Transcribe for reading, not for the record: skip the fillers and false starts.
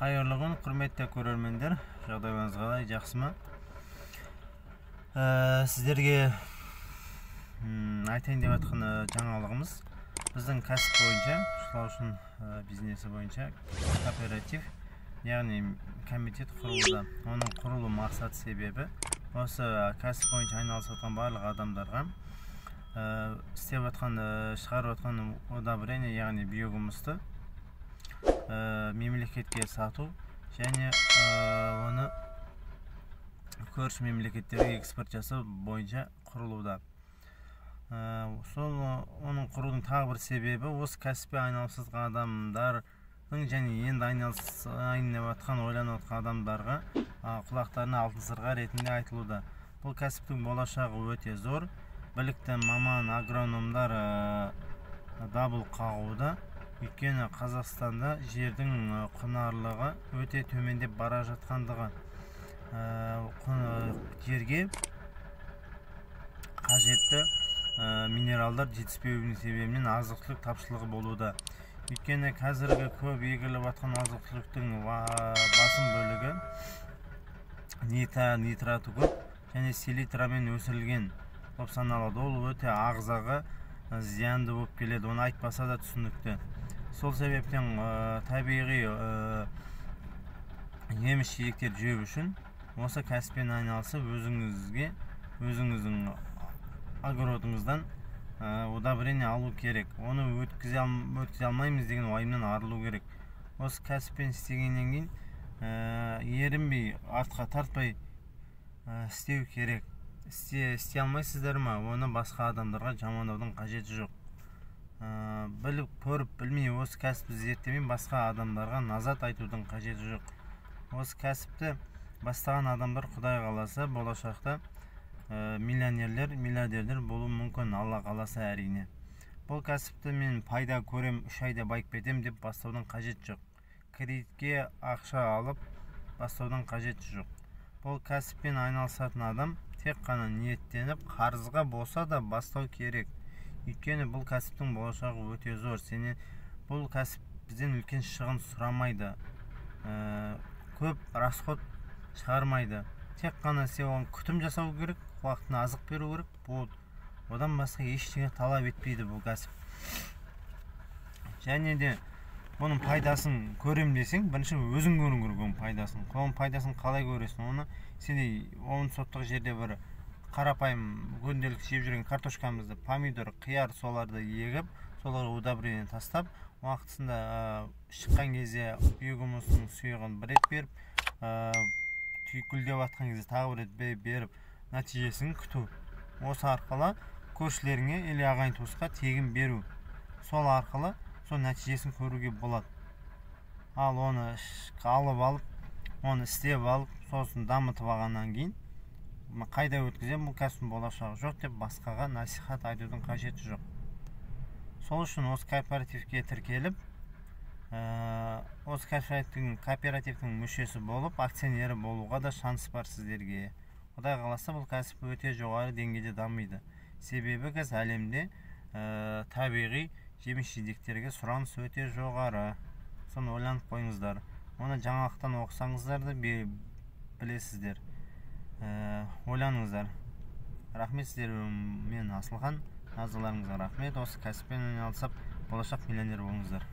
Қайырлы күн, құрметті көрермендер. Жағдайыңыз қалай, жақсы ма? Сіздерге айтайын деп жатқан жаңалығымыз біздің кәсіп бойынша, шылаушын бизнесі бойынша кооператив, яғни комитет құрылуда. Оның құрылу мақсат себебі осы кәсіп бойынша айналысып жатқан барлық адамдарға істеп жатқан, шығарып жатқан удобрение, яғни биогумусты мемлекетке сату және оны көрші мемлекеттерге экспорт жасау бойынша құрылуда. Оның құрудың тағы бір себебі осы кәсіппен айналысып жатқан адамдардың және енді айналысайын деп жатқан, ойланып жатқан адамдарға құлақтарына алтын сырға ретінде айтылуда. Бұл кәсіптің болашағы өте зор. Білікті маман агрономдар дабыл қағуда. Өйткені Қазақстанда жердің құнарлығы өте төмендеп бара жатқандығы, жерге қажетті минералдар жетіспеуінің себебінен азық-түлік тапшылығы болуда. Өйткені қазіргі көп егіліп жатқан азық-түліктің басым бөлігі нитраты көп және селитрамен өсірілген болып саналады. Ол өте ағзаға зиянды болып келеді, оны айтпаса да түсінікті. Сол себептен табиғи жеміс-жидектер жеу үшін осы кәсіппен айналысып, өзіңіздің огородыңыздан удобрение алу керек. Оны өткізе алмаймыз деген уайымнан арылу керек. Осы кәсіппен істегеннен кейін ерінбей, артқа тартпай істеу керек. Істей алмайсыздар ма? Оны басқа адамдарға жамандаудың қажеті жоқ. Біліп, көріп, білмей, осы кәсіпті зерттемей басқа адамдарға назат айтудың қажеті жоқ. Осы кәсіпті бастаған адамдар Құдай қаласа болашақта миллионерлер, миллиардерлер болу мүмкін, Алла қаласа әрине. Бұл кәсіпті мен пайда көрем, 3 айда байып кетем деп бастаудың қажеті жоқ. Кредитке ақша алып бастаудың қажеті жоқ. Бұл кәсіппен айналысатын адам тек қана ниеттеніп, қарызға болса да бастау керек. Өйткені бұл кәсіптің болашағы өте зор. Бұл кәсіп бізден үлкен шығын сұрамайды, көп расход шығармайды. Тек қана оған күтім жасау керек, уақытына азық беру керек. Одан басқа ештеңе талап етпейді бұл кәсіп. Және де бұның пайдасын көрем десең, бірінші өзің көру керек оның пайдасын. Оның пайдасын қалай көресің? Оны сенде 10 соттық жерде бір қарапайым күнделік жеп жүрген картошкамызды, помидор, қияр соларды егіп, соларға удобрение тастап, уақытысында шыққан кезде биогумустың сұйығын бір рет беріп, гүлдеп жатқан кезде тағы бір рет беріп, нәтижесін күту. Осы арқылы көршілеріңе или ағайын туысқа тегін беру. Сол арқылы сол нәтижесін көруге болады. Ал оны алып алып, оны істеп алып, сосын дамытып алғаннан кейін қайда өткізем, бұл кәсіптің болашағы жоқ деп басқаға насихат айтудың қажеті жоқ. Сол үшін осы кооперативке тіркеліп, осы кооперативтің мүшесі болып, акционері болуға да шанс бар сіздерге. Құдай қаласа бұл кәсіп өте жоғары деңгейде дамиды. Себебі қазір әлемде табиғи жеміс-жидектерге сұраныс өте жоғары. Соны ойланып қойыңыздар. Оны жаңалықтан оқысаңыздар да білесіздер. Ойланыңыздар. Рахмет сіздер, мен Асылхан. Назарларыңызға рахмет. Осы кәсіппен айналысып, болашақ миллионер болыңыздар.